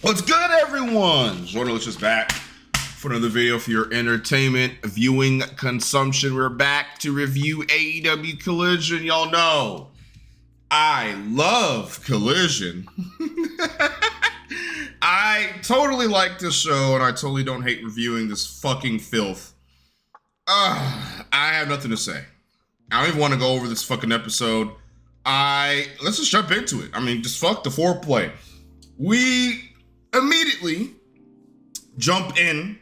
What's good, everyone? Journalist back for another video for your entertainment viewing consumption. We're back to review AEW Collision. Y'all know I love Collision. I totally like this show, and I totally don't hate reviewing this fucking filth. I have nothing to say. I don't even want to go over this fucking episode. Let's just jump into it. I mean, just fuck the foreplay. We immediately jump in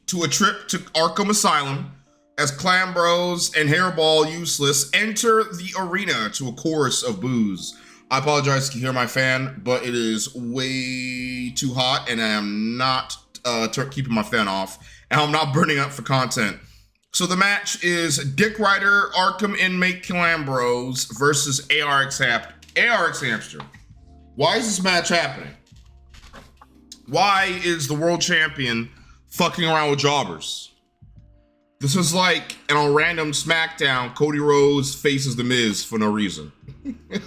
to a trip to Arkham Asylum as Clan Bros and Hairball Useless enter the arena to a chorus of boos. I apologize if you hear my fan, but it is way too hot and I am not keeping my fan off, and I'm not burning up for content. So the match is Dick Ryder, Arkham inmate Clan Bros versus ARX Hamster. Why is this match happening? Why is the world champion fucking around with jobbers? This is like, and on random SmackDown, Cody Rhodes faces The Miz for no reason. It's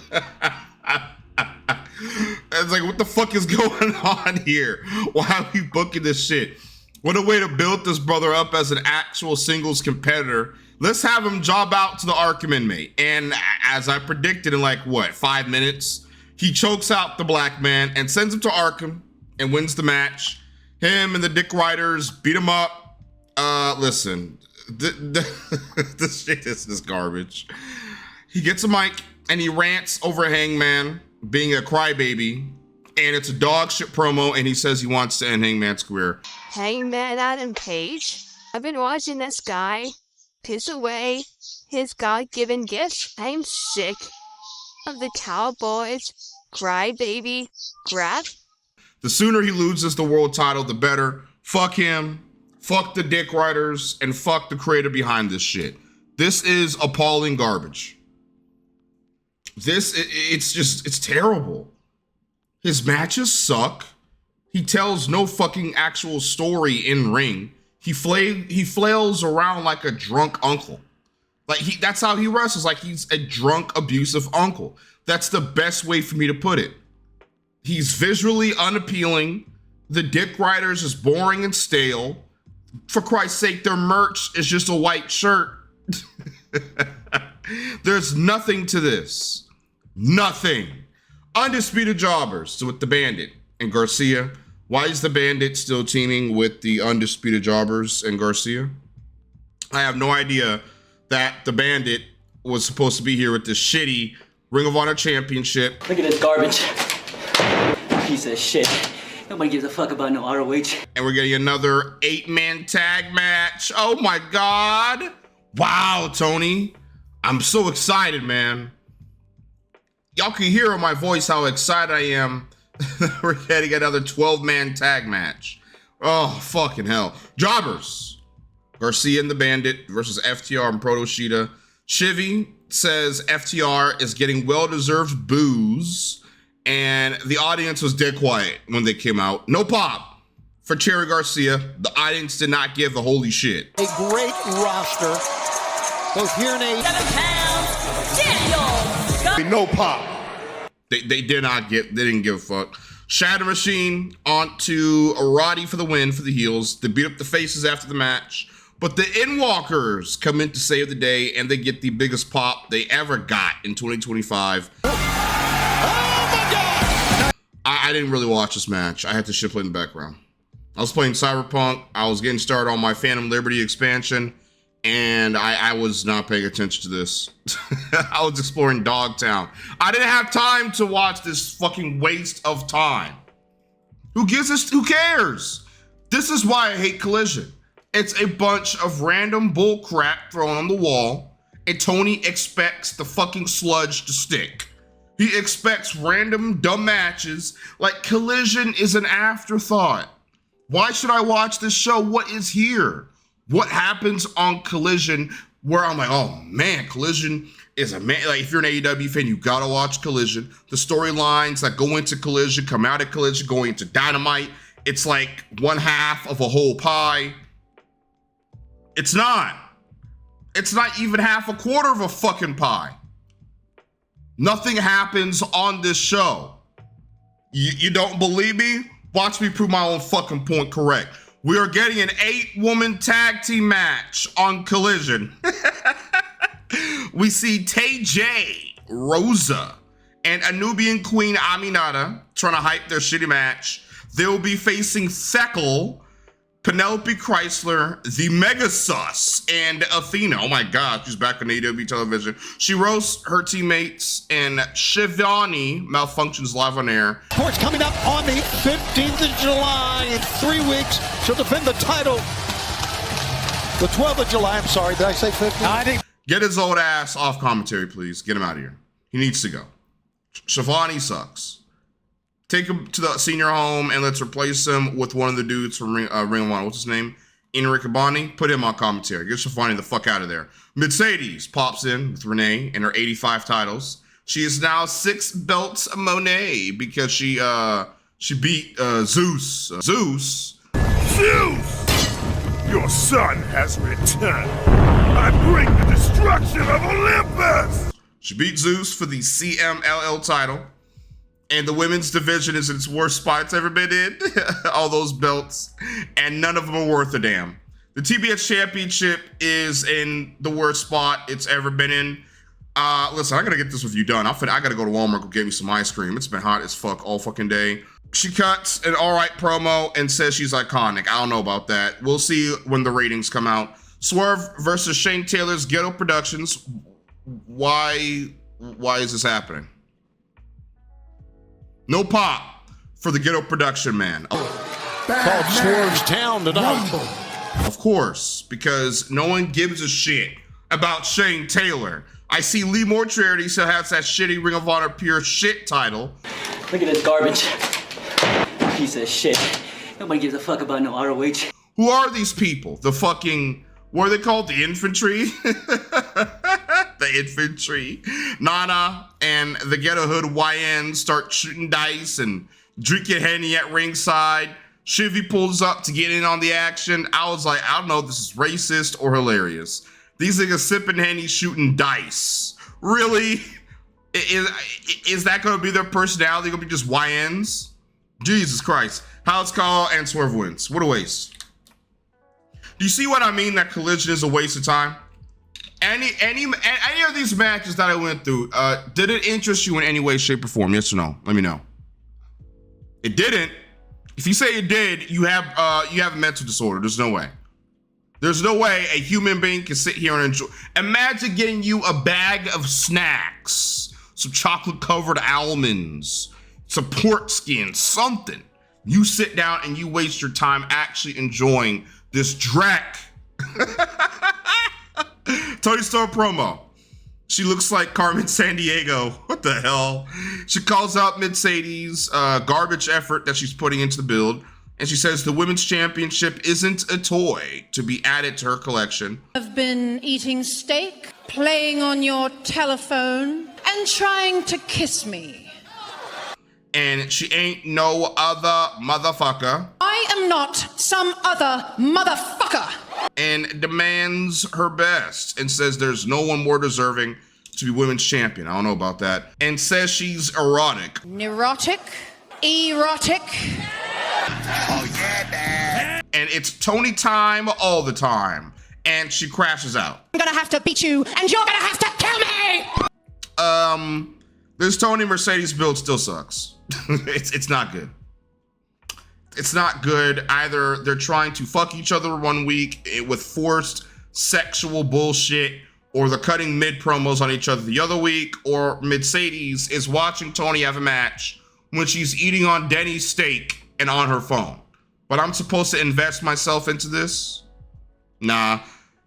like, what the fuck is going on here? Why are we booking this shit? What a way to build this brother up as an actual singles competitor. Let's have him job out to the Arkham inmate. And as I predicted in 5 minutes, he chokes out the black man and sends him to Arkham and wins the match. Him and the Dick Riders beat him up. Listen, this shit is just garbage. He gets a mic and he rants over Hangman being a crybaby, and it's a dog shit promo, and he says he wants to end Hangman's career. Hangman Adam Page? I've been watching this guy piss away his God-given gifts. I'm sick of the Cowboys crybaby crap. The sooner he loses the world title, the better. Fuck him, fuck the Dick Riders, and fuck the creator behind this shit. This is appalling garbage. It's terrible. His matches suck. He tells no fucking actual story in ring. He flails around like a drunk uncle. That's how he wrestles. Like he's a drunk, abusive uncle. That's the best way for me to put it. He's visually unappealing. The Dick Riders is boring and stale. For Christ's sake, their merch is just a white shirt. There's nothing to this. Nothing. Undisputed jobbers. So with the Bandit and Garcia. Why is the Bandit still teaming with the Undisputed Jobbers and Garcia? I have no idea that the Bandit was supposed to be here with this shitty Ring of Honor Championship. Look at this garbage. Piece of shit. Nobody gives a fuck about no ROH. And we're getting another 8-man tag match. Oh my God. Wow, Tony. I'm so excited, man. Y'all can hear in my voice how excited I am. We're getting another 12-man tag match. Oh, fucking hell. Jobbers. Garcia and the Bandit versus FTR and Proto Sheeta. Shivy says FTR is getting well-deserved boos, and the audience was dead quiet when they came out. No pop for Cherry Garcia. The audience did not give a holy shit. A great roster, both here in AEW. 7 pounds, Daniel. No pop. They didn't give a fuck. Shatter Machine onto Roddy for the win for the heels. They beat up the faces after the match. But the Endwalkers come in to save the day, and they get the biggest pop they ever got in 2025. Oh my God! I didn't really watch this match. I had the shit play in the background. I was playing Cyberpunk. I was getting started on my Phantom Liberty expansion, and I was not paying attention to this. I was exploring Dogtown. I didn't have time to watch this fucking waste of time. Who cares? This is why I hate Collision. It's a bunch of random bull crap thrown on the wall, and Tony expects the fucking sludge to stick. He expects random dumb matches. Like, Collision is an afterthought. Why should I watch this show? What is here? What happens on Collision where I'm like, oh man, Collision is a man. Like, if you're an AEW fan, you gotta watch Collision. The storylines that go into Collision, come out of Collision, going into Dynamite, it's like one half of a whole pie. It's not. It's not even half a quarter of a fucking pie. Nothing happens on this show. You don't believe me? Watch me prove my own fucking point correct. We are getting an 8-woman tag team match on Collision. We see Tay J, Rosa, and a Nubian Queen Aminata trying to hype their shitty match. They'll be facing Thekel, Penelope Chrysler, the Mega Sus, and Athena. Oh my God, she's back on AEW television. She roasts her teammates, and Shivani malfunctions live on air. Sports coming up on the 15th of July. In 3 weeks, she'll defend the title. The 12th of July, I'm sorry, did I say 15th? Get his old ass off commentary, please. Get him out of here. He needs to go. Shivani sucks. Take him to the senior home and let's replace him with one of the dudes from Ring of Honor. What's his name? Enrique Boni. Put him on commentary. Get Shivani the fuck out of there. Mercedes pops in with Renee and her 85 titles. She is now 6 belts Monet because she beat Zeus. Zeus! Your son has returned. I bring the destruction of Olympus! She beat Zeus for the CMLL title. And the women's division is in its worst spot it's ever been in. All those belts. And none of them are worth a damn. The TBS Championship is in the worst spot it's ever been in. Listen, I gotta get this review done. I gotta go to Walmart, go get me some ice cream. It's been hot as fuck all fucking day. She cuts an alright promo and says she's iconic. I don't know about that. We'll see when the ratings come out. Swerve versus Shane Taylor's Ghetto Productions. Why is this happening? No pop for the Ghetto Production man. Called Swerve's Town tonight. Of course, because no one gives a shit about Shane Taylor. I see Lee Mortuary still has that shitty Ring of Honor pure shit title. Look at this garbage. Piece of shit. Nobody gives a fuck about no ROH. Who are these people? The fucking, what are they called? The infantry? The infantry. Nana and the Ghetto Hood YN start shooting dice and drinking Henny at ringside. Shivy pulls up to get in on the action. I was like, I don't know if this is racist or hilarious. These niggas sipping Henny, shooting dice. Really? Is that going to be their personality? Going to be just YNs? Jesus Christ. House Call and Swerve wins. What a waste. Do you see what I mean? That Collision is a waste of time. Any of these matches that I went through, did it interest you in any way, shape, or form? Yes or no? Let me know. It didn't. If you say it did, you have a mental disorder. There's no way. There's no way a human being can sit here and enjoy. Imagine getting you a bag of snacks, some chocolate-covered almonds, some pork skin, something. You sit down and you waste your time actually enjoying this dreck. Tony Storm promo. She looks like Carmen Sandiego. What the hell? She calls out Mercedes' garbage effort that she's putting into the build. And she says the women's championship isn't a toy to be added to her collection. I've been eating steak, playing on your telephone, and trying to kiss me. And she ain't no other motherfucker. I am not some other motherfucker. And demands her best and says there's no one more deserving to be women's champion. I don't know about that. And says she's erotic. Neurotic, erotic. Oh yeah, man. And it's Tony time all the time. And she crashes out. I'm gonna have to beat you, and you're gonna have to kill me! This Tony Mercedes build still sucks. It's not good. It's not good. Either they're trying to fuck each other one week with forced sexual bullshit, or they're cutting mid promos on each other the other week, or Mercedes is watching Tony have a match when she's eating on Denny's steak and on her phone. But I'm supposed to invest myself into this? Nah.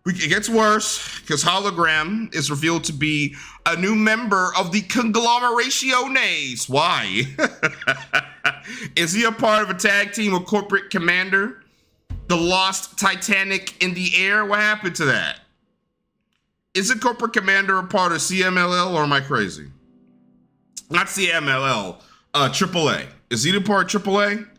It gets worse because Hologram is revealed to be a new member of the Conglomerationes. Why? Is he a part of a tag team with Corporate Commander? The lost Titanic in the air? What happened to that? Isn't Corporate Commander a part of CMLL, or am I crazy? Not CMLL, AAA. Is he the part of AAA?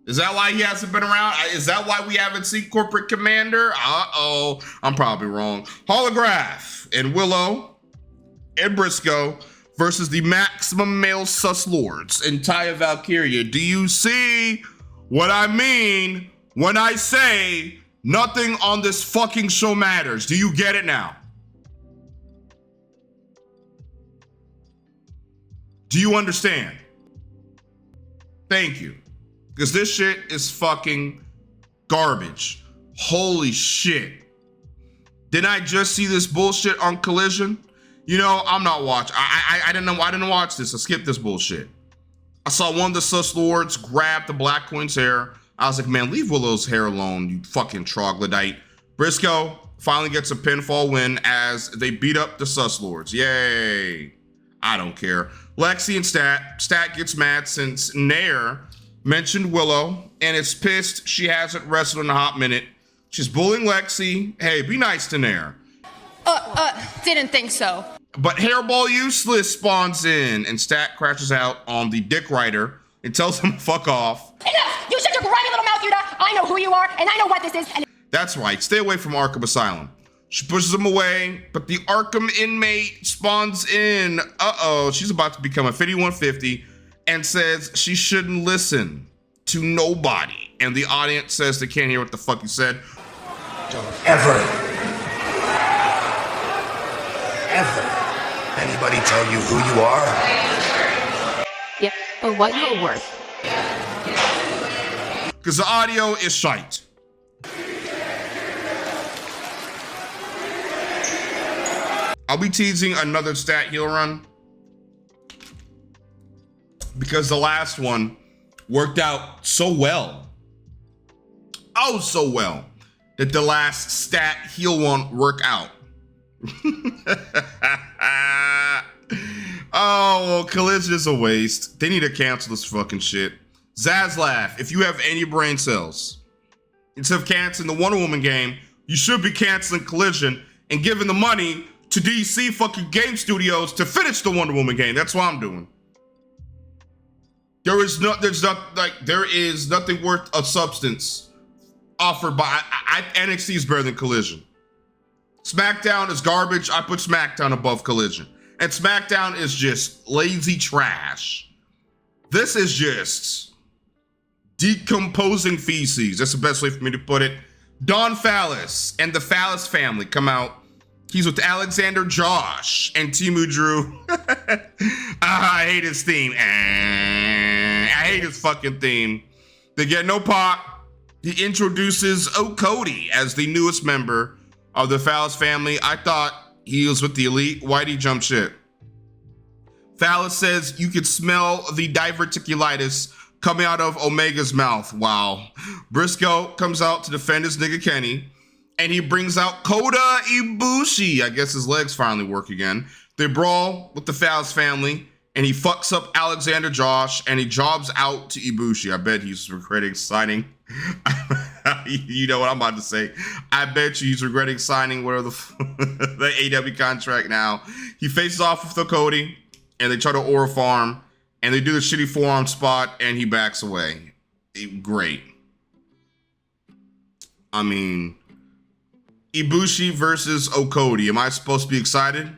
Is that why he hasn't been around? Is that why we haven't seen Corporate Commander? Uh-oh, I'm probably wrong. Holograph and Willow and Briscoe versus the Maximum Male Sus Lords and Taya Valkyria. Do you see what I mean when I say nothing on this fucking show matters? Do you get it now? Do you understand? Thank you. Because this shit is fucking garbage. Holy shit. Didn't I just see this bullshit on Collision? You know, I'm not watching. I didn't watch this. I skipped this bullshit. I saw one of the Sus Lords grab the Black Queen's hair. I was like, man, leave Willow's hair alone, you fucking troglodyte. Briscoe finally gets a pinfall win as they beat up the Sus Lords. Yay. I don't care. Lexi and Stat. Stat gets mad since Nair mentioned Willow and is pissed she hasn't wrestled in a hot minute. She's bullying Lexi. Hey, be nice to Nair. Didn't think so. But Hairball Useless spawns in and Stat crashes out on the Dick Rider and tells him to fuck off. Enough! You shut your grimy little mouth, Yuta! I know who you are, and I know what this is, and... That's right, stay away from Arkham Asylum. She pushes him away, but the Arkham inmate spawns in. Uh-oh, she's about to become a 5150 and says she shouldn't listen to nobody. And the audience says they can't hear what the fuck he said. Don't ever anybody tell you who you are? Yep, for what you're worth. Because the audio is shite. I'll be teasing another Stat heel run because the last one worked out so well. Oh, so well that the last Stat heel one work out. Oh, well, Collision is a waste. They need to cancel this fucking shit. Zaslav, if you have any brain cells, instead of canceling the Wonder Woman game, you should be canceling Collision and giving the money to DC fucking game studios to finish the Wonder Woman game. That's what I'm doing. There is nothing worth of substance offered by NXT is better than Collision. SmackDown is garbage. I put SmackDown above Collision. And SmackDown is just lazy trash. This is just decomposing feces. That's the best way for me to put it. Don Fallis and the Fallis family come out. He's with Alexander Josh and Timu Drew. I hate his theme. I hate his fucking theme. They get no pop. He introduces Cody as the newest member of the Fallis family. I thought he was with the Elite. Why'd he jump ship? Fallis says you could smell the diverticulitis coming out of Omega's mouth. Wow. Briscoe comes out to defend his nigga Kenny. And he brings out Kota Ibushi. I guess his legs finally work again. They brawl with the Fallis family, and he fucks up Alexander Josh, and he jobs out to Ibushi. I bet he's regretting signing. You know what I'm about to say. I bet you he's regretting signing whatever the AEW contract now. He faces off with Cody, and they try to aura farm, and they do the shitty forearm spot, and he backs away. Great. I mean, Ibushi versus Cody. Am I supposed to be excited?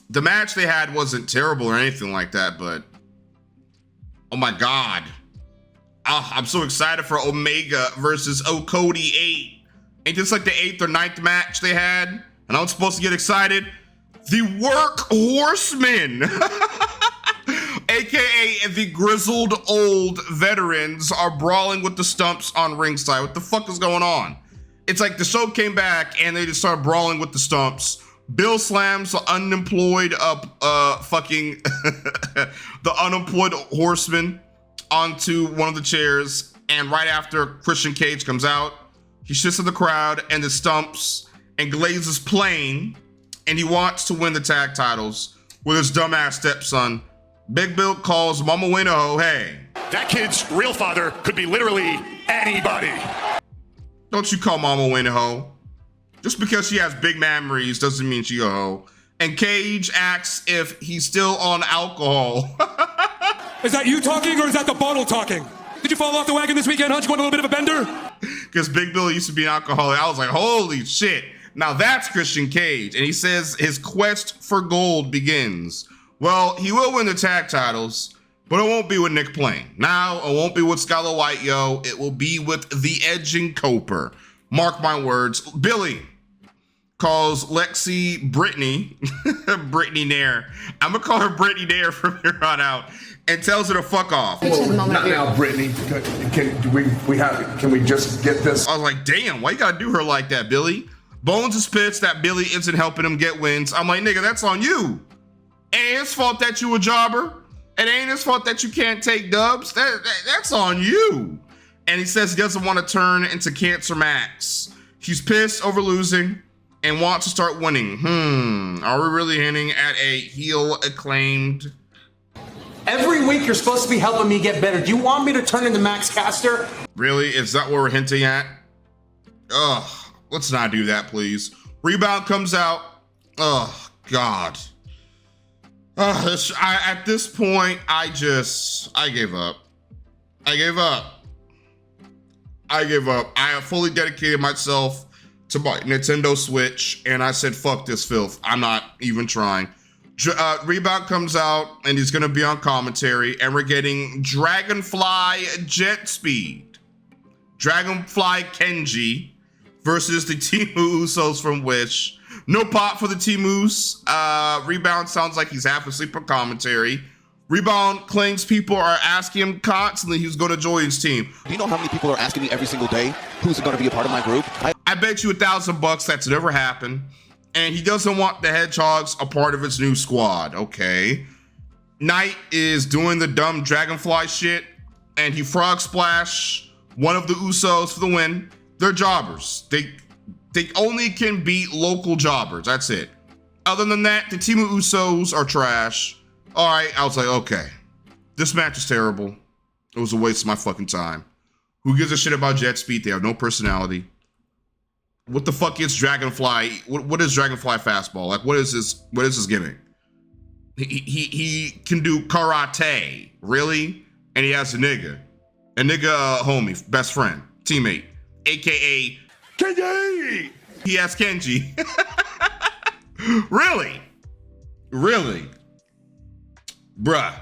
The match they had wasn't terrible or anything like that, but oh my God. I'm so excited for Omega versus Cody 8. Ain't this like the 8th or 9th match they had? And I'm supposed to get excited? The Workhorsemen, aka the grizzled old veterans, are brawling with the stumps on ringside. What the fuck is going on? It's like the show came back and they just started brawling with the stumps. Bill slams the unemployed the unemployed horseman onto one of the chairs, and right after Christian Cage comes out, he shits at the crowd and the stumps and glazes plain, and he wants to win the tag titles with his dumbass stepson. Big Bill calls Mama Winoho, hey. That kid's real father could be literally anybody. Don't you call Mama Wayne a hoe. Just because she has big memories doesn't mean she a hoe. And Cage asks if he's still on alcohol. Is that you talking or is that the bottle talking? Did you fall off the wagon this weekend, huh? Did you go on a little bit of a bender? Because Big Bill used to be an alcoholic. I was like, holy shit. Now that's Christian Cage. And he says his quest for gold begins Well, he will win the tag titles, but it won't be with Nick Plain. Now, it won't be with Skylar White, yo. It will be with The Edge and Coper. Mark my words. Billy calls Lexi Brittany, Brittany Nair. I'm gonna call her Brittany Nair from here on out, and tells her to fuck off. Not now, Brittany. Can we just get this? I was like, damn, why you gotta do her like that, Billy? Bones is pissed that Billy isn't helping him get wins. I'm like, nigga, that's on you. Ain't his fault that you a jobber. It ain't his fault that you can't take dubs. That's on you. And he says he doesn't want to turn into Cancer Max. He's pissed over losing and wants to start winning. Are we really hinting at a heel acclaimed? Every week you're supposed to be helping me get better. Do you want me to turn into Max Caster? Really? Is that what we're hinting at? Ugh, let's not do that, please. Rebound comes out. Oh, God. At this point, I gave up. I gave up. I fully dedicated myself to my Nintendo Switch, and I said, fuck this filth. I'm not even trying. Rebound comes out, and he's going to be on commentary, and we're getting Dragonfly Jet Speed. Dragonfly Kenji versus the Team Usos from Wish. No pop for the Team Us. Rebound sounds like he's half asleep on commentary. Rebound claims people are asking him constantly who's going to join his team. Do you know how many people are asking me every single day who's going to be a part of my group? I bet you $1,000 that's never happened. And he doesn't want the Hedgehogs a part of his new squad. Okay. Knight is doing the dumb Dragonfly shit, and he frog splash one of the Usos for the win. They're jobbers. They only can beat local jobbers. That's it. Other than that, the Team of Usos are trash. All right, I was like, okay. This match is terrible. It was a waste of my fucking time. Who gives a shit about Jet Speed? They have no personality. What the fuck is Dragonfly? What is Dragonfly fastball? Like, what is his gimmick? He can do karate, really? And he has a nigga homie, best friend, teammate, AKA Kenji. He has Kenji. Really? Bruh.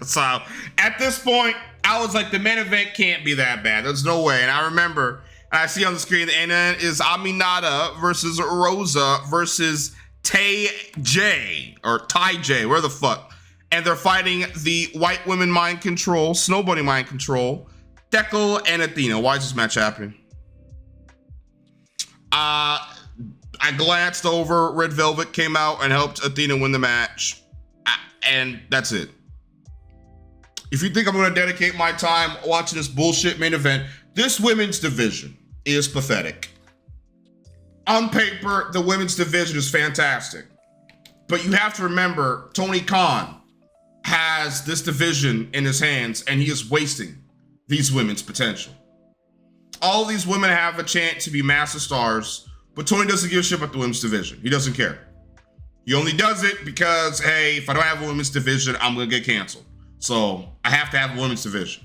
So at this point, I was like, the main event can't be that bad. There's no way. And I remember, I see on the screen, and then is Aminata versus Rosa versus Tay J, or Ty J, where the fuck. And they're fighting the white women mind control, Snow Bunny mind control, Dekel and Athena. Why is this match happening? I glanced over, Red Velvet came out and helped Athena win the match. And that's it. If you think I'm going to dedicate my time watching this bullshit main event, this women's division is pathetic. On paper, the women's division is fantastic. But you have to remember, Tony Khan has this division in his hands, and he is wasting these women's potential. All these women have a chance to be massive stars, but Tony doesn't give a shit about the women's division. He doesn't care. He only does it because, hey, if I don't have a women's division, I'm going to get canceled. So I have to have a women's division.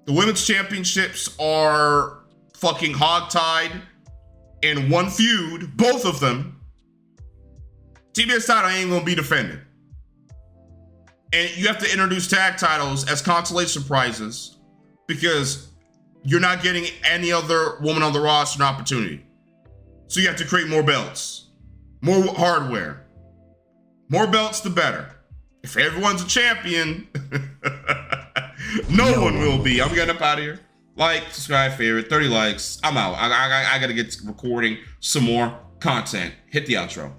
The women's championships are fucking hogtied in one feud, both of them. TBS title ain't going to be defended. And you have to introduce tag titles as consolation prizes because you're not getting any other woman on the roster an opportunity. So you have to create more belts, more hardware. More belts, the better. If everyone's a champion, no one will be. I'm getting up out of here. Like, subscribe, favorite, 30 likes. I'm out. I got to get to recording some more content. Hit the outro.